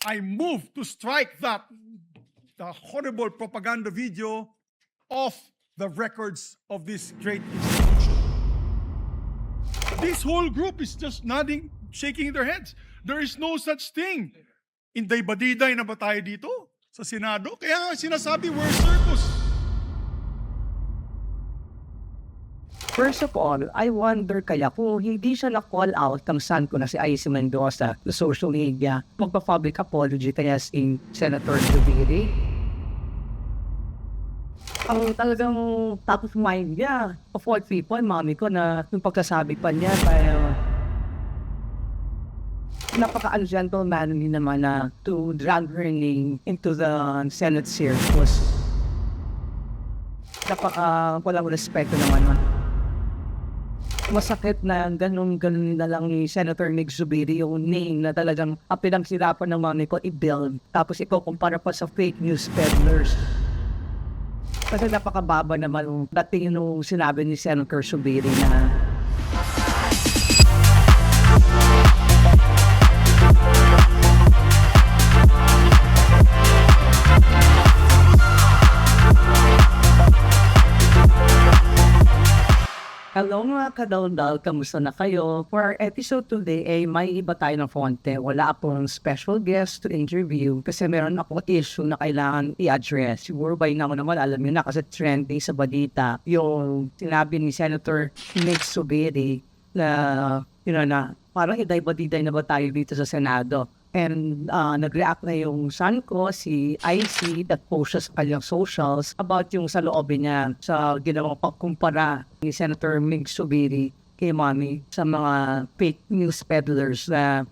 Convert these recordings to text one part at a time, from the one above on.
I move to strike the horrible propaganda video off the records of this great institution. This whole group is just nodding, shaking their heads. There is no such thing. Inday-badiday na ba tayo dito sa Senado? Kaya nga sinasabi, we're circus. First of all, I wonder kaya kung hindi siya na-call out ng son ko na si Icy Mendoza sa social media, magpa-public apology kaya si Senator Zubiri. Ang talagang top of mind niya, of all people, mami ko na yung pagkasabi pa niya, parang napaka-ungentlemanly naman na to drag her name into the Senate circus. Walang respeto naman. Masakit na ganun na lang ni Senator Mig Zubiri yung name na talagang pinagsirapan ng mami ko i-build. Tapos ikukumpara pa sa fake news peddlers. Kasi napakababa naman yung dating yung sinabi ni Senator Zubiri na hello mga kadaldal, kamusta na kayo? For our episode today ay may iba tayo ng fonte. Wala akong special guest to interview kasi meron akong issue na kailangan i-address. Siguro by now naman alam niyo na kasi trending sa balita yung sinabi ni Senator Mig Zubiri na na parang iday-badiday na ba tayo dito sa Senado. And nag-react na yung son ko, si IC, that post siya sa kanyang socials about yung sa loobin niya sa ginawang pagkumpara ni Senator Mig Zubiri kay Mommy sa mga fake news peddlers na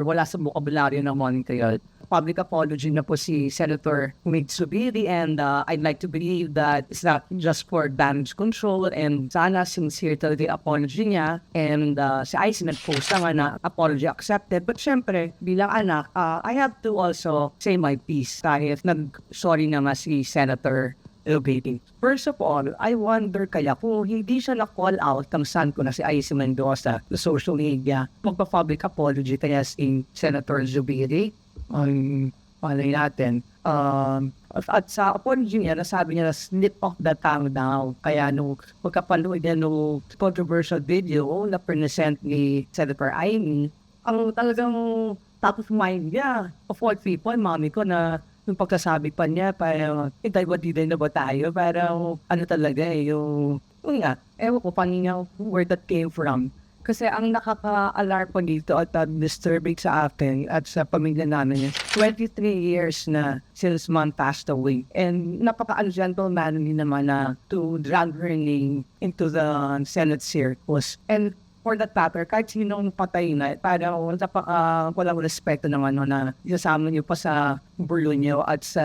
wala sa vocabulary ng Monica yun. Public apology na po si Senator Mig Zubiri and I'd like to believe that it's not just for damage control and sana sincere talaga yung apology niya and si IC nag-post na apology accepted but syempre bilang anak I have to also say my piece kahit nag-sorry na nga si Senator Zubiri. First of all, I wonder kaya kung hindi siya na-call out ng son ko na si Icy Mendoza sa social media, magpa-public apology kaya si Senator Zubiri. Palay natin. At sa apology niya, nasabi niya na slip of the tongue daw. Kaya nung magkapanood niya nung controversial video na present ni Senator Amy, ang talagang top of mind niya, of all people, mami ko na yung pagkasabi pa niya, parang iday-badiday na ba tayo? Parang talaga yung ewan ko paano niya where that came from. Kasi ang nakaka-alarm po dito at disturbing sa akin at sa pamilya namin 23 years na since mom passed away. And napaka-ungentlemanly naman na to drag her name into the Senate circus. And for that matter, kahit sinong patay na, parang walang respeto naman na isasama niyo pa sa burlo niyo at sa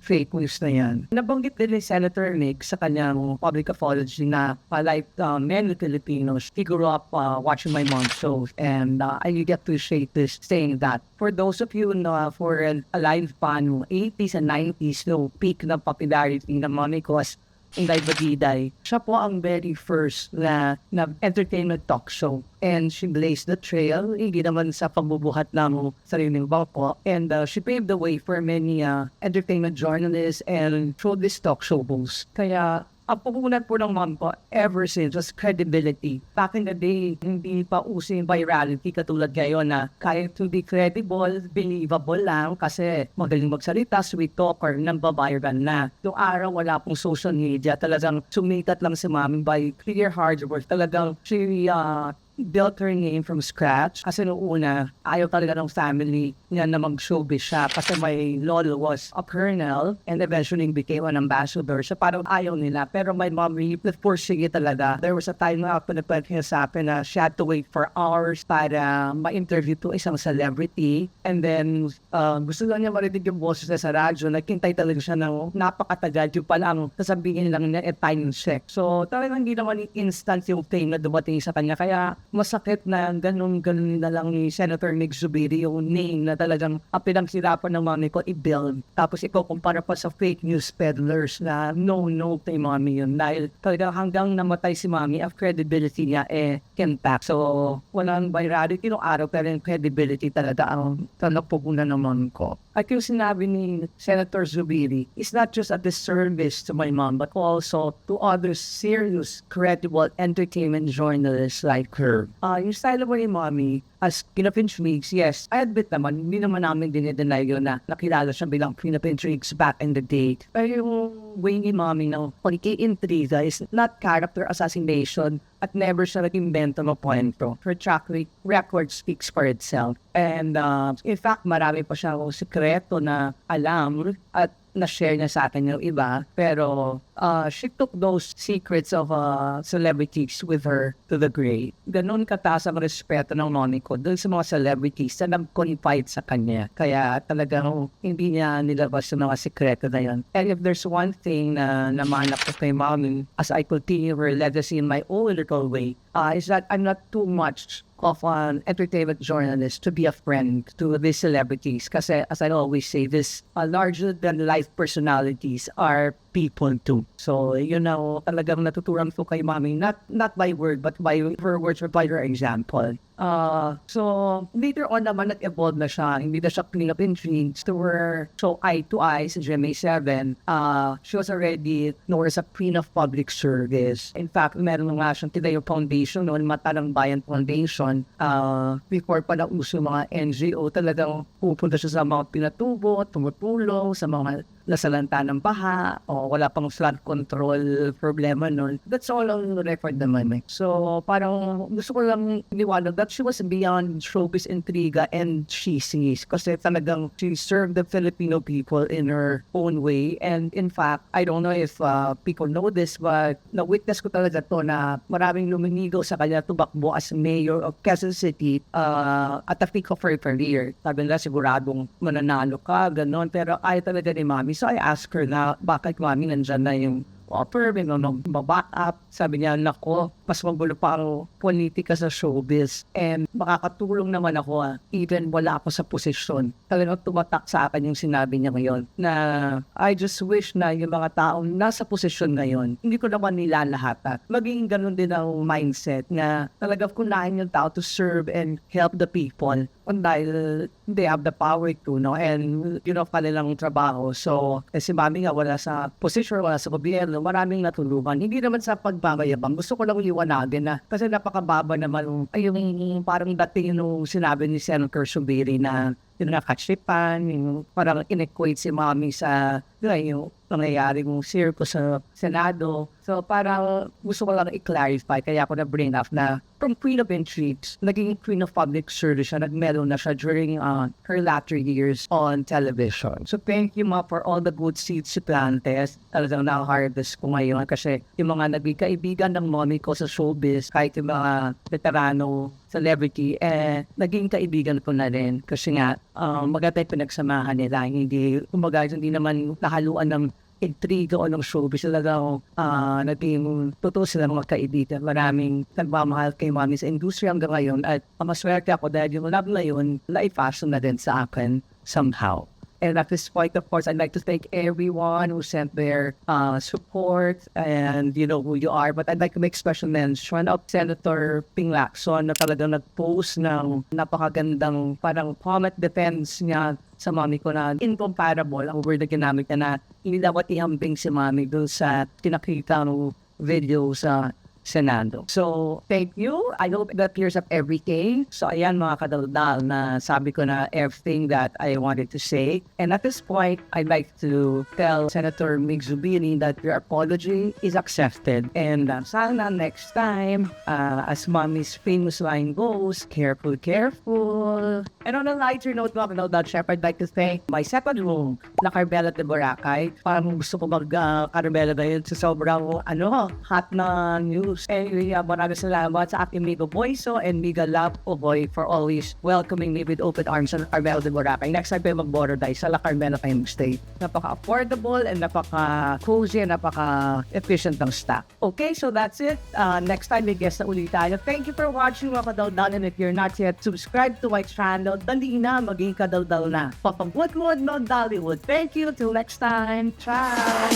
fake news na yan. Nabanggit din ni Senator Mig sa kanyang public apology na like many Filipinos, he grew up watching my mom's shows and I really appreciate this saying that. For those of you for a live fan, 80s and 90s, peak ng popularity ng Mommy Cos, Inday-badiday. Siya po ang very first na entertainment talk show. And she blazed the trail, hindi naman sa pagbubuhat ng sariling bangko. And she paved the way for many entertainment journalists and showbiz talk show hosts. Kaya ang pupunan po ng mom ko ever since was credibility. Back in the day, hindi pa uso yung virality katulad ngayon na kahit to be credible, believable lang kasi magaling magsalita, sweet talker, nambabayaran na. Yung araw wala pong social media, talagang sumikat lang si mami by clear hard work. Talagang she built her name from scratch. Kasi noong una, ayaw talaga ng family niya na mag-showbiz siya kasi my lolo was a colonel and eventually became an ambassador. So parang ayaw nila. Pero my mom really pursige talaga. There was a time na ako nagpapagin sa akin na she had to wait for hours para ma-interview to isang celebrity. And then, gusto lang niya marinig yung boses na sa radyo. Nagkintay talaga siya ng napakatagal. Yung palang sasabihin lang niya time check. So talagang hindi naman instant yung fame na dumating sa kanya. Kaya masakit na ganun na lang ni Senator Mig Zubiri yung name na talagang pinaghirapan ng mami ko i-build. Tapos ikukumpara pa sa fake news peddlers na no kay mami yun. Dahil talagang hanggang namatay si mami, ang credibility niya intact. So, walang virality nung araw, pero yung credibility talaga ang napupunan ng mami ko. At yung sinabi ni Senator Zubiri is not just a disservice to my mom, but also to other serious, credible entertainment journalists like her. Yung style mo ni mommy, as Philippine Intrigues, yes, I admit naman, hindi naman namin dinideny yun na nakilala siya bilang Philippine Intrigues back in the day. Pero yung way ni mommy na pag-i-intriga is not character assassination at never siya nag-invento ng kwento. Her track record speaks for itself. And in fact, marami pa siya sikreto na alam at na-share niya sa akin yung iba. Pero she took those secrets of celebrities with her to the grave. Ganun kataas ang respeto ng mami ko dun sa mga celebrities na nag-confide sa kanya. Kaya talagang hindi niya nilabas yung mga sikreto na yun. And if there's one thing na namanap ko kay mommy as I continue her legacy in my own little way, is that I'm not too much of an entertainment journalist to be a friend to these celebrities. Kasi as I always say, this larger-than-life personalities are people too. So, talagang natuturan ko kay mami, not by word, but by her words or by her example. So, later on naman, nag-evolve na siya. Hindi na siya Philippine Intrigues to her so eye-to-eye sa GMA7. She was already known as a queen of public service. In fact, meron nga siyang Tidayo Foundation noon, Mata ng Bayan Foundation. Before pa na uso mga NGO, talagang pupunta siya sa mga pinatubo, tumutulong sa mga nasalanta ng baha o wala pang flood control problema nun. That's all on record naman. So, parang gusto ko lang iniwanag that she was beyond showbiz intriga and cheesies kasi talagang she served the Filipino people in her own way. And in fact, I don't know if people know this, but na-witness ko talaga to na maraming luminigaw sa kanya tumakbo as mayor of Quezon City at the peak of her career. Sabi nila siguradong mananalo ka, gano'n. Pero ayaw talaga ni mami. So I asked her na bakit mami nandyan na yung offer, back up. Sabi niya, nako, mas magulo pa ang politika sa showbiz. And makakatulong naman ako even wala ako sa posisyon. Talagang tumatak sa akin yung sinabi niya ngayon na I just wish na yung mga taong nasa posisyon ngayon, hindi ko naman nila lahat. Maging ganun din ang mindset na talagang kunahin yung tao to serve and help the people. Dahil they have the power to, and kanilang trabaho. So, si mami nga wala sa posisyon, wala sa gobyerno, maraming natulungan. Hindi naman sa pagbabayabang. Gusto ko lang liwanagin na kasi napakababa naman yung parang dating yung sinabi ni Senator Zubiri na yung nakachipan, yung parang in-equate si mami sa yung nangyayari mong circus sa Senado. So parang gusto ko lang i-clarify, kaya ako na-bring up na from Queen of Intrigues, naging Queen of Public Service siya, nag-mellow na siya during her latter years on television. So thank you ma for all the good seeds si Plantes. Talagang na-harvest ko ngayon kasi yung mga naging kaibigan ng mommy ko sa showbiz, kahit yung mga veterano celebrity, naging kaibigan ko na rin kasi nga maganda yung pinagsamahan nila. Hindi naman nahaluan ng intriga o ng showbiz. Talagang naging totoo silang mga kaibigan. Maraming nagmamahal kay mami sa industriya hanggang ngayon at maswerte ako dahil yung love na yun, na-fashion na din sa akin somehow. And at this point, of course, I'd like to thank everyone who sent their support and you know who you are. But I'd like to make special mention of Senator Ping Lacson na talagang nag-post ng napakagandang parang comment defense niya sa mami ko na incomparable ang word na ginamit niya na hindi dapat ihambing si mami doon sa tinakita ng video sa Senado. So, thank you. I hope that clears up everything. So, ayan mga kadaldal na sabi ko na everything that I wanted to say. And at this point, I'd like to tell Senator Mig Zubiri that your apology is accepted. And sana next time, as mommy's famous line goes, careful, careful. And on a lighter note, mga kadaldal, chef, I'd like to thank my second room na Carmela de Boracay. Parang gusto ko mag-Carmela ngayon sa sobrang hot na news reviews. Anyway, maraming salamat sa aking Migo Boyso and Miga Love Oboy for always welcoming me with open arms sa Carmelo de Boracay. Next time kayo mag-border tayo sa La Carmela kayo stay. Napaka-affordable and napaka-cozy and napaka-efficient ng staff. Okay, so that's it. Next time may guest na ulit tayo. Thank you for watching mga kadaldal, and if you're not yet subscribed to my channel, dali na, maging kadaldal na. Papagwood no Dollywood. Thank you. Till next time. Ciao!